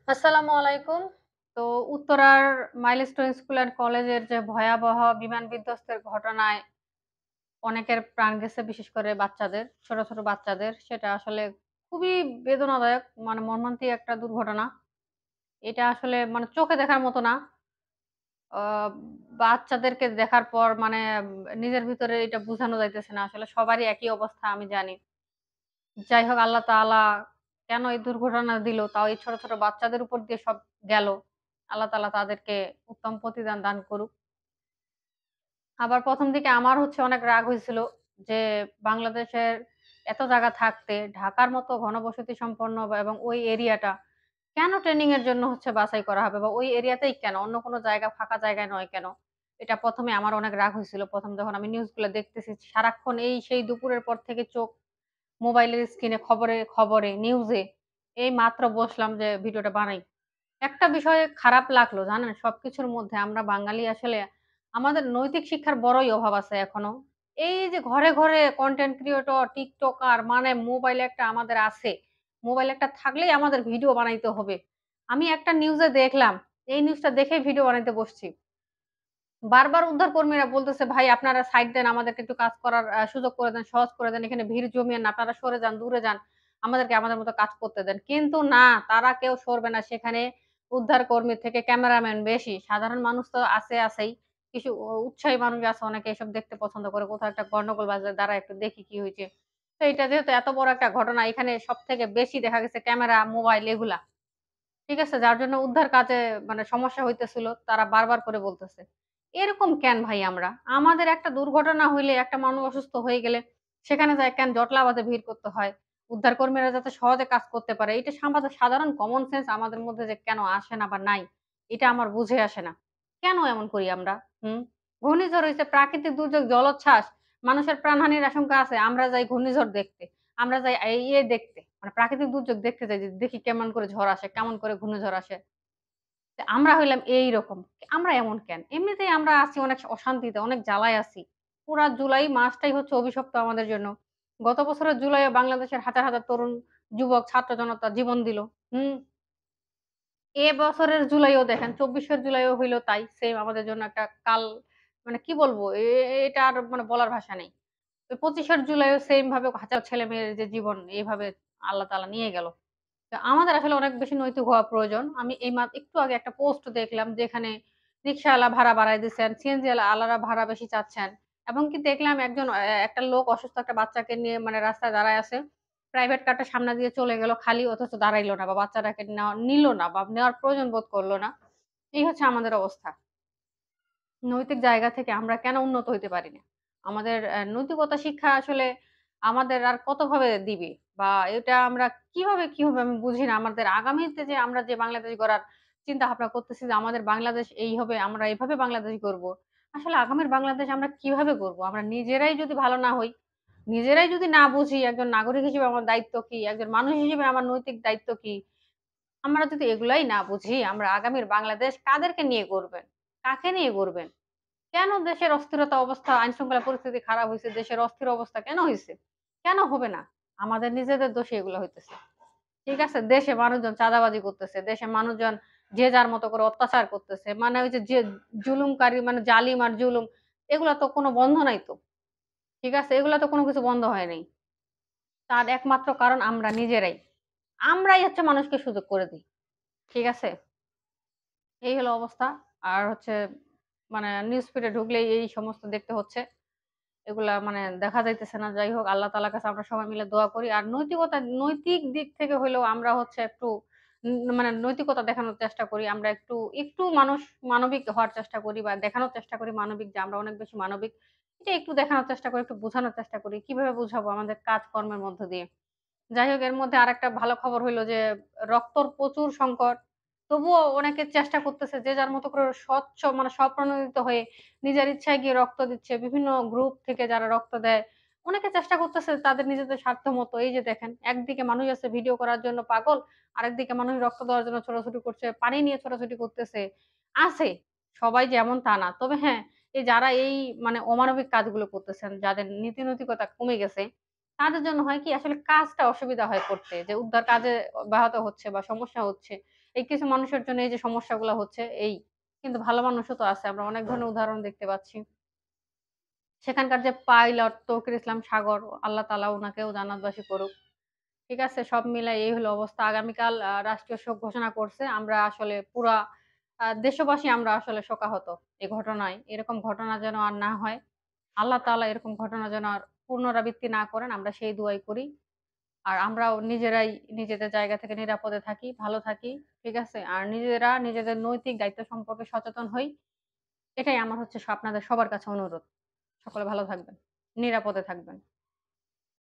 আসসালামু আলাইকুম। তো উত্তরার মাইলস্টোন স্কুল অ্যান্ড কলেজের যে ভয়াবহ বিমান বিধ্বস্তের ঘটনায় অনেকের প্রাণ গেছে, বিশেষ করে বাচ্চাদের, ছোট, ছোট বাচ্চাদের। সেটা আসলে খুবই বেদনাদায়ক, মানে মর্মান্তিক একটা দুর্ঘটনা। এটা আসলে মানে চোখে দেখার মতো না। আ বাচ্চাদেরকে দেখার পর মানে নিজের ভিতরে এটা বুঝানো যাইতেছে না। আসলে সবারই একই অবস্থা আমি জানি। যাই হোক, আল্লাহ তাআলা কেন এই দুর্ঘটনা দিল, তাও এই ছোট, ছোট বাচ্চাদের উপর দিয়ে সব গেল। আল্লাহ তাআলা তাদেরকে উত্তম প্রতিদান দান করুক। আবার ১ম দিকে আমার হচ্ছে অনেক রাগ হইছিল যে, বাংলাদেশের এত জায়গা থাকতে ঢাকার মতো ঘনবসতি সম্পন্ন এবং ওই এরিয়াটা কেন ট্রেনিং এর জন্য হচ্ছে বাছাই করা হবে, বা ওই এরিয়াতেই কেন? অন্য কোনো জায়গা, ফাঁকা জায়গায় নয় কেন? এটা ১ম এ আমার অনেক রাগ হইছিল। ১ম যখন আমি নিউজগুলা দেখতেছি, সারাক্ষণ এই সেই দুপুরের পর থেকে চোখ মোবাইলের স্ক্রিনে, খবরে, খবরে, নিউজে। এই মাত্র বসলাম যে ভিডিওটা বানাই। একটা বিষয় খারাপ লাগলো জানেন? সবকিছুর মধ্যে আমরা বাঙালি আসলে আমাদের নৈতিক শিক্ষার বড়ই অভাব আছে এখনো। এই যে ঘরে, ঘরে কনটেন্ট ক্রিয়েটর, টিকটকার, মানে মোবাইল একটা আমাদের আছে। মোবাইল একটা থাকলেই আমাদের ভিডিও বানাইতে হবে। আমি একটা নিউজে দেখলাম, এই নিউজটা দেখেই ভিডিও বানাইতে বসছি। বারবার উদ্ধার কর্মীরা বলতেছে, "ভাই আপনারা সাইড দেন, আমাদেরকে একটু কাজ করার সুযোগ করে দেন, সহজ করে দেন। এখানে ভিড় জমিয়েন না। আপনারা সরে যান, দূরে যান। আমাদেরকে আমাদের মতো কাজ করতে দেন।" কিন্তু না, তারা কেউ সরবে না। সেখানে উদ্ধার কর্মীর থেকে ক্যামেরাম্যান বেশি। সাধারণ মানুষ তো আছেই। কিছু উৎসাহী মানুষ আছে, অনেকে এসব দেখতে পছন্দ করে। কোথাও একটা গন্ডগোল বাজলে দাঁড়ায় একটু দেখি কি হইছে। তো এটা যেহেতু এত বড় একটা ঘটনা, এখানে সবথেকে বেশি দেখা গেছে ক্যামেরা, মোবাইল এগুলা। ঠিক আছে? যার জন্য উদ্ধার কাজে মানে সমস্যা হইতেছিল। তারা বারবার করে বলতেছে। এরকম কেন ভাই আমরা? আমাদের একটা দুর্ঘটনা হইলে, একটা মানুষ অসুস্থ হয়ে গেলে সেখানে যায় কেন জটলা বাঁধে ভিড় করতে হয়? উদ্ধার কর্মীরা যাতে সহজে কাজ করতে পারে। এটা সাধারণ কমন সেন্স আমাদের মধ্যে যে কেন আসে না বা নাই, এটা আমার বুঝে আসে না। কেন এমন করি আমরা? হুম? ঘূর্ণিঝড় হইছে, প্রাকৃতিক দুর্যোগ, জলোচ্ছ্বাস, মানুষের প্রাণহানির আশঙ্কা আছে। আমরা যাই ঘূর্ণিঝড় দেখতে। আমরা যাই দেখতে। মানে প্রাকৃতিক দুর্যোগ দেখতে যাই যে দেখি কেমন করে ঝড় আসে, কেমন করে ঘূর্ণিঝড় আসে। তা আমরা হইলাম এইরকম। আমরা এমন কেন? এমনিতেই আমরা আছি অনেক অশান্তিতে, অনেক জ্বালায় আছি। পুরা জুলাই মাসটাই হচ্ছে অভিশপ্ত আমাদের জন্য। গত বছরের জুলাইয়ে বাংলাদেশের হাজার, হাজার তরুণ যুবক, ছাত্র জনতা জীবন দিল। হুম? এ বছরের জুলাইও দেখেন, ২৪ এর জুলাইও হইল তাই। সেম আমাদের জন্য একটা মানে কি বলবো? এটা আর মানে বলার ভাষা নেই। ওই ২৫ এর জুলাইও সেম ভাবে হাজার ছেলেমেয়ের যে জীবন এভাবে আল্লাহ তাআলা নিয়ে গেল। তো আমাদের আসলে অনেক বেশি নৈতিক হওয়া প্রয়োজন। আমি এই একটু আগে একটা পোস্ট দেখলাম যেখানে রিক্শাওয়ালা ভাড়া বাড়ায় দিছেন, সিএনজি আলারা ভাড়া বেশি চাচ্ছেন। এবং কি দেখলাম একজন একটা লোক অসুস্থ একটা বাচ্চাকে নিয়ে মানে রাস্তায় দাঁড়ায় আছে। প্রাইভেট কারটা সামনে দিয়ে চলে গেল খালি, অথচ দাঁড়াইল না বা বাচ্চাটাকে নিল না বা নেওয়ার প্রয়োজন বোধ করল না। এই হচ্ছে আমাদের অবস্থা। নৈতিক জায়গা থেকে আমরা কেন উন্নত হইতে পারি না? আমাদের নৈতিকতা শিক্ষা আসলে আমাদের আর কতভাবে দিবে? বা এটা আমরা কিভাবে আমি বুঝি না। আমাদের আগামীতে যে আমরা যে বাংলাদেশ গড়ার চিন্তাভাবনা করতেছি যে আমাদের বাংলাদেশ এই হবে, আমরা এভাবে বাংলাদেশ গড়ব। আসলে আগামীর বাংলাদেশ আমরা কিভাবে গড়ব? আমরা নিজেরাই যদি ভালো না হই, নিজেরাই যদি না বুঝি একজন নাগরিক হিসেবে আমার দায়িত্ব কি? একজন মানুষ হিসেবে আমার নৈতিক দায়িত্ব কি? আমরা যদি এগুলাই না বুঝি, আমরা আগামীর বাংলাদেশ কাদেরকে নিয়ে গড়বেন? কাকে নিয়ে গড়বেন? কেন দেশের অস্থিরতা অবস্থা, আইনশৃঙ্খলা পরিস্থিতি খারাপ হইছে? দেশের অস্থির অবস্থা কেন হইছে? কেন হবে না? আমাদের নিজেদের দোষে এগুলো হইতেছে। ঠিক আছে? দেশে মানুষজন চাঁদাবাজি করতেছে। দেশে মানুষজন যে যার মতো করে অত্যাচার করতেছে। মানে ওই যে জুলুমকারী, মানে জালিম আর জুলুম, এগুলা তো কোনো বন্ধ নাই তো। ঠিক আছে? এগুলা তো কোনো কিছু বন্ধ হয় নাই। তার একমাত্র কারণ আমরা নিজেরাই। আমরাই হচ্ছে মানুষকে সুযোগ করে দেই। ঠিক আছে? এই হলো অবস্থা। আর হচ্ছে মানে নিউজ ফিডে ঢুকলেই এই সমস্ত দেখতে হচ্ছে। এগুলা মানে দেখা যাইতেছে না। যাই হোক, আল্লাহ তাআলার কাছে আমরা সবাই মিলে দোয়া করি। আর নৈতিক দিক থেকে হইলেও আমরা হচ্ছে একটু মানে নৈতিকতা দেখানোর চেষ্টা করি। আমরা একটু মানবিক হওয়ার চেষ্টা করি বা দেখানোর চেষ্টা করি মানবিক, যে আমরা অনেক বেশি মানবিক। এটা একটু দেখানোর চেষ্টা করি, একটু বোঝানোর চেষ্টা করি। কিভাবে বুঝাবো? আমাদের কাজকর্মের মধ্য দিয়ে। যাই হোক, এর মধ্যে আরেকটা ভালো খবর হইল যে রক্তর প্রচুর সংকট। তবুও অনেকে চেষ্টা করতেছে যে যার মতো করে মানে স্বপ্রণোদিত হয়ে নিজের ইচ্ছায় গিয়ে রক্ত দিচ্ছে। বিভিন্ন গ্রুপ থেকে যারা রক্ত দেয়, অনেকে চেষ্টা করতেছে তাদের নিজেদের স্বার্থ মতো। এই যে দেখেন, একদিকে মানুষ আছে ভিডিও করার জন্য পাগল, আরেকদিকে মানুষ রক্ত দেওয়ার জন্য ছোটাছুটি করছে, পানি নিয়ে ছোটাছুটি করতেছে। আছে, সবাই যে এমন তা না। তবে হ্যাঁ, যারা এই মানে অমানবিক কাজগুলো করতেছেন, যাদের নীতি নৈতিকতা কমে গেছে, তাদের জন্য হয় কি আসলে কাজটা অসুবিধা হয় করতে। যে উদ্ধার কাজে ব্যাহত হচ্ছে বা সমস্যা হচ্ছে। এই কিছু মানুষের জন্য এই যে সমস্যাগুলা হচ্ছে এই। কিন্তু ভালো মানুষও তো আছে। আমরা অনেক ধরনের উদাহরণ দেখতে পাচ্ছি। সেখানকার যে পাইলট তৌকির ইসলাম সাগর, আল্লাহ তাআলা উনাকেও জান্নাতবাসী করুক। ঠিক আছে? সব মিলায় এই হলো অবস্থা। আগামীকাল রাষ্ট্রীয় শোক ঘোষণা করছে। আমরা আসলে পুরা দেশবাসী আমরা আসলে শোকাহত এই ঘটনায়। এরকম ঘটনা যেন আর না হয়। আল্লাহ তাআলা এরকম ঘটনা যেন আর পুনরাবৃত্তি না করেন, আমরা সেই দোয়াই করি। আর আমরাও নিজেরাই নিজেদের জায়গা থেকে নিরাপদে থাকি, ভালো থাকি। ঠিক আছে? আর নিজেরা নিজেদের নৈতিক দায়িত্ব সম্পর্কে সচেতন হই। এটাই আমার হচ্ছে আপনাদের সবার কাছে অনুরোধ। সকলে ভালো থাকবেন। নিরাপদে থাকবেন।